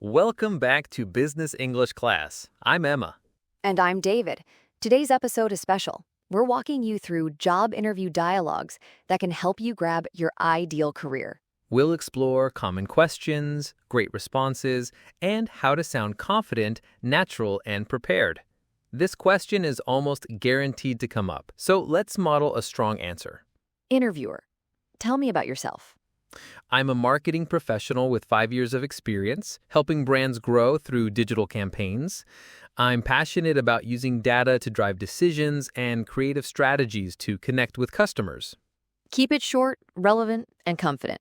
Welcome back to Business English Class. I'm Emma. And I'm David. Today's episode is special. We're walking you through job interview dialogues that can help you grab your ideal career. We'll explore common questions, great responses, and how to sound confident, natural, and prepared. This question is almost guaranteed to come up, so let's model a strong answer. Interviewer, tell me about yourself. I'm a marketing professional with 5 years of experience, helping brands grow through digital campaigns. I'm passionate about using data to drive decisions and creative strategies to connect with customers. Keep it short, relevant, and confident.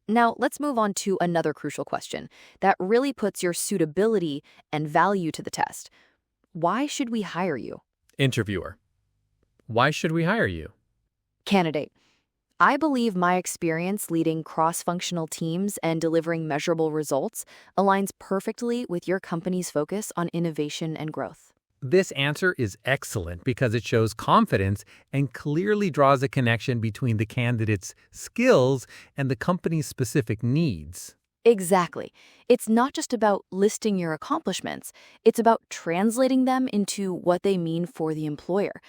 Now, let's move on to another crucial question that really puts your suitability and value to the test. Why should we hire you? Interviewer, why should we hire you? Candidate, I believe my experience leading cross-functional teams and delivering measurable results aligns perfectly with your company's focus on innovation and growth. This answer is excellent because it shows confidence and clearly draws a connection between the candidate's skills and the company's specific needs. Exactly. It's not just about listing your accomplishments. It's about translating them into what they mean for the employer.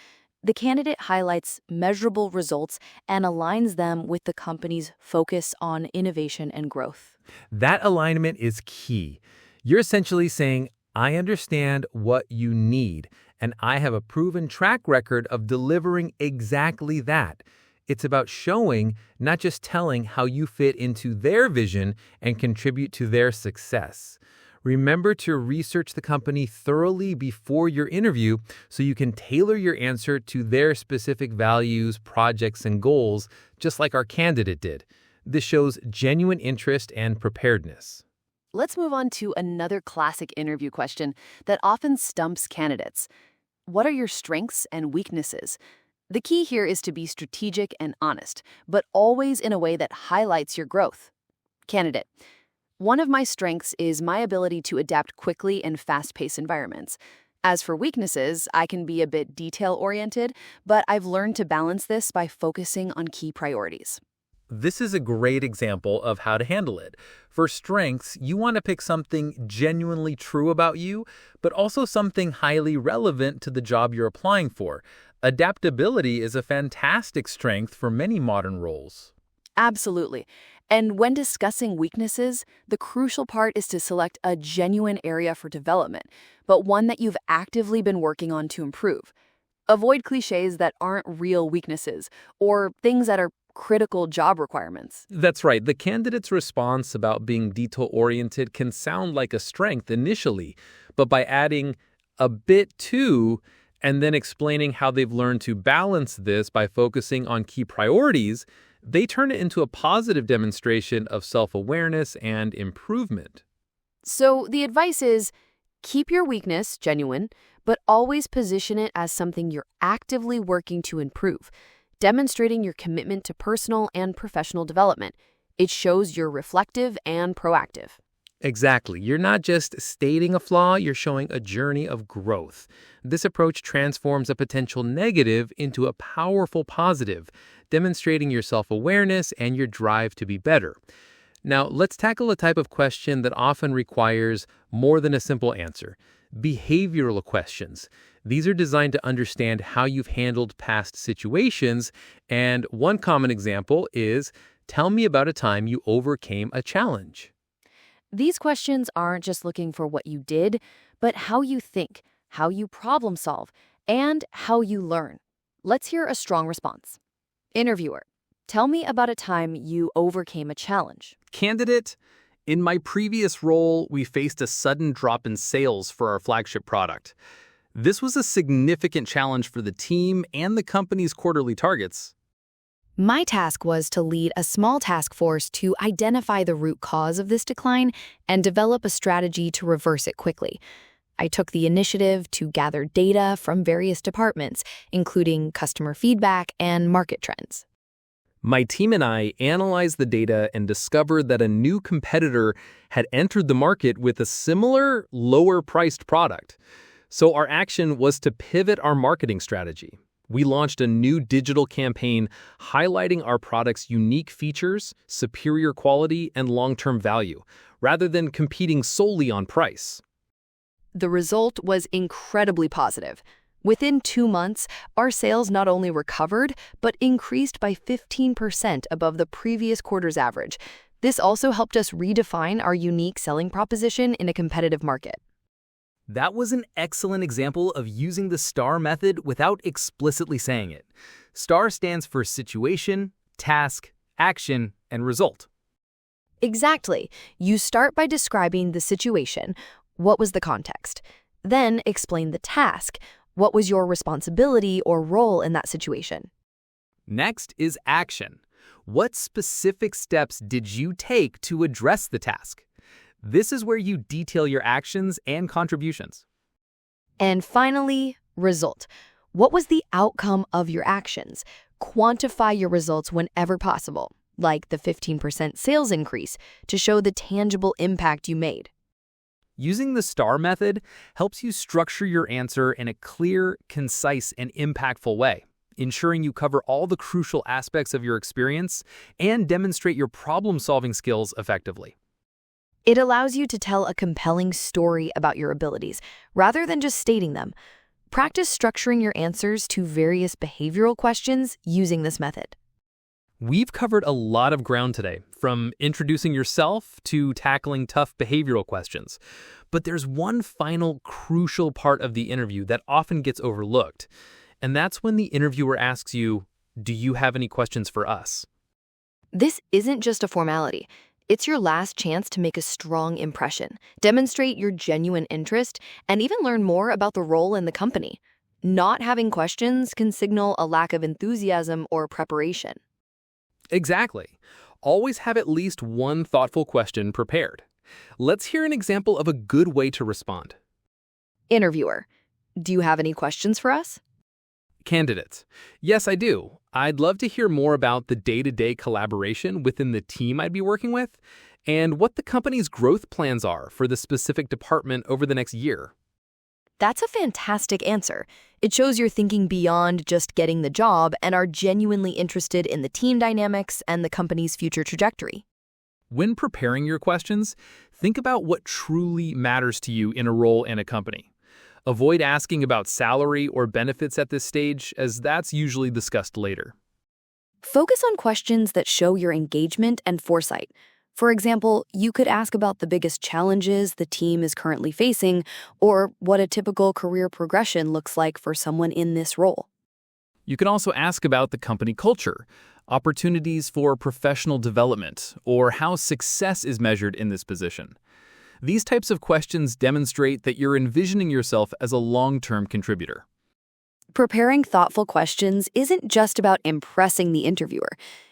The candidate highlights measurable results and aligns them with the company's focus on innovation and growth. That alignment is key. You're essentially saying, I understand what you need, and I have a proven track record of delivering exactly that. It's about showing, not just telling, how you fit into their vision and contribute to their success. Remember to research the company thoroughly before your interview so you can tailor your answer to their specific values, projects, and goals, just like our candidate did. This shows genuine interest and preparedness. Let's move on to another classic interview question that often stumps candidates. What are your strengths and weaknesses? The key here is to be strategic and honest, but always in a way that highlights your growth. Candidate, one of my strengths is my ability to adapt quickly in fast-paced environments. As for weaknesses, I can be a bit detail-oriented, but I've learned to balance this by focusing on key priorities. This is a great example of how to handle it. For strengths, you want to pick something genuinely true about you, but also something highly relevant to the job you're applying for. Adaptability is a fantastic strength for many modern roles. Absolutely. And when discussing weaknesses, the crucial part is to select a genuine area for development, but one that you've actively been working on to improve. Avoid cliches that aren't real weaknesses or things that are critical job requirements. That's right. The candidate's response about being detail-oriented can sound like a strength initially, but by adding a bit to and then explaining how they've learned to balance this by focusing on key priorities, they turn it into a positive demonstration of self-awareness and improvement. So the advice is, keep your weakness genuine, but always position it as something you're actively working to improve, demonstrating your commitment to personal and professional development. It shows you're reflective and proactive. Exactly. You're not just stating a flaw, you're showing a journey of growth. This approach transforms a potential negative into a powerful positive, demonstrating your self-awareness and your drive to be better. Now, let's tackle a type of question that often requires more than a simple answer: behavioral questions. These are designed to understand how you've handled past situations, and one common example is, tell me about a time you overcame a challenge. These questions aren't just looking for what you did, but how you think, how you problem solve, and how you learn. Let's hear a strong response. Interviewer, tell me about a time you overcame a challenge. Candidate, in my previous role, we faced a sudden drop in sales for our flagship product. This was a significant challenge for the team and the company's quarterly targets. My task was to lead a small task force to identify the root cause of this decline and develop a strategy to reverse it quickly. I took the initiative to gather data from various departments, including customer feedback and market trends. My team and I analyzed the data and discovered that a new competitor had entered the market with a similar, lower-priced product. So our action was to pivot our marketing strategy. We launched a new digital campaign highlighting our product's unique features, superior quality, and long-term value, rather than competing solely on price. The result was incredibly positive. Within 2 months, our sales not only recovered, but increased by 15% above the previous quarter's average. This also helped us redefine our unique selling proposition in a competitive market. That was an excellent example of using the STAR method without explicitly saying it. STAR stands for situation, task, action, and result. Exactly. You start by describing the situation. What was the context? Then explain the task. What was your responsibility or role in that situation? Next is action. What specific steps did you take to address the task? This is where you detail your actions and contributions. And finally, result. What was the outcome of your actions? Quantify your results whenever possible, like the 15% sales increase, to show the tangible impact you made. Using the STAR method helps you structure your answer in a clear, concise, and impactful way, ensuring you cover all the crucial aspects of your experience and demonstrate your problem-solving skills effectively. It allows you to tell a compelling story about your abilities, rather than just stating them. Practice structuring your answers to various behavioral questions using this method. We've covered a lot of ground today, from introducing yourself to tackling tough behavioral questions. But there's one final crucial part of the interview that often gets overlooked, and that's when the interviewer asks you, "Do you have any questions for us?" This isn't just a formality. It's your last chance to make a strong impression, demonstrate your genuine interest, and even learn more about the role in the company. Not having questions can signal a lack of enthusiasm or preparation. Exactly. Always have at least one thoughtful question prepared. Let's hear an example of a good way to respond. Interviewer, do you have any questions for us? Candidate, yes, I do. I'd love to hear more about the day-to-day collaboration within the team I'd be working with and what the company's growth plans are for the specific department over the next year. That's a fantastic answer. It shows you're thinking beyond just getting the job and are genuinely interested in the team dynamics and the company's future trajectory. When preparing your questions, think about what truly matters to you in a role in a company. Avoid asking about salary or benefits at this stage, as that's usually discussed later. Focus on questions that show your engagement and foresight. For example, you could ask about the biggest challenges the team is currently facing, or what a typical career progression looks like for someone in this role. You can also ask about the company culture, opportunities for professional development, or how success is measured in this position. These types of questions demonstrate that you're envisioning yourself as a long-term contributor. Preparing thoughtful questions isn't just about impressing the interviewer.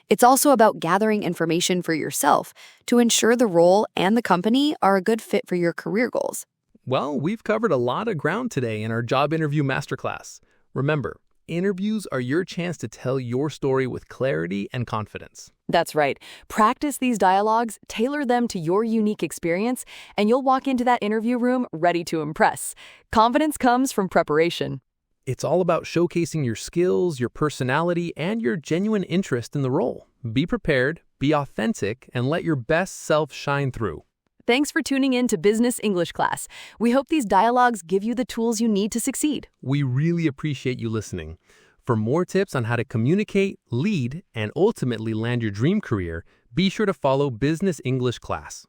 It's also about gathering information for yourself to ensure the role and the company are a good fit for your career goals. Well, we've covered a lot of ground today in our job interview masterclass. Remember, interviews are your chance to tell your story with clarity and confidence. That's right. Practice these dialogues, tailor them to your unique experience, and you'll walk into that interview room ready to impress. Confidence comes from preparation. It's all about showcasing your skills, your personality, and your genuine interest in the role. Be prepared, be authentic, and let your best self shine through. Thanks for tuning in to Business English Class. We hope these dialogues give you the tools you need to succeed. We really appreciate you listening. For more tips on how to communicate, lead, and ultimately land your dream career, be sure to follow Business English Class.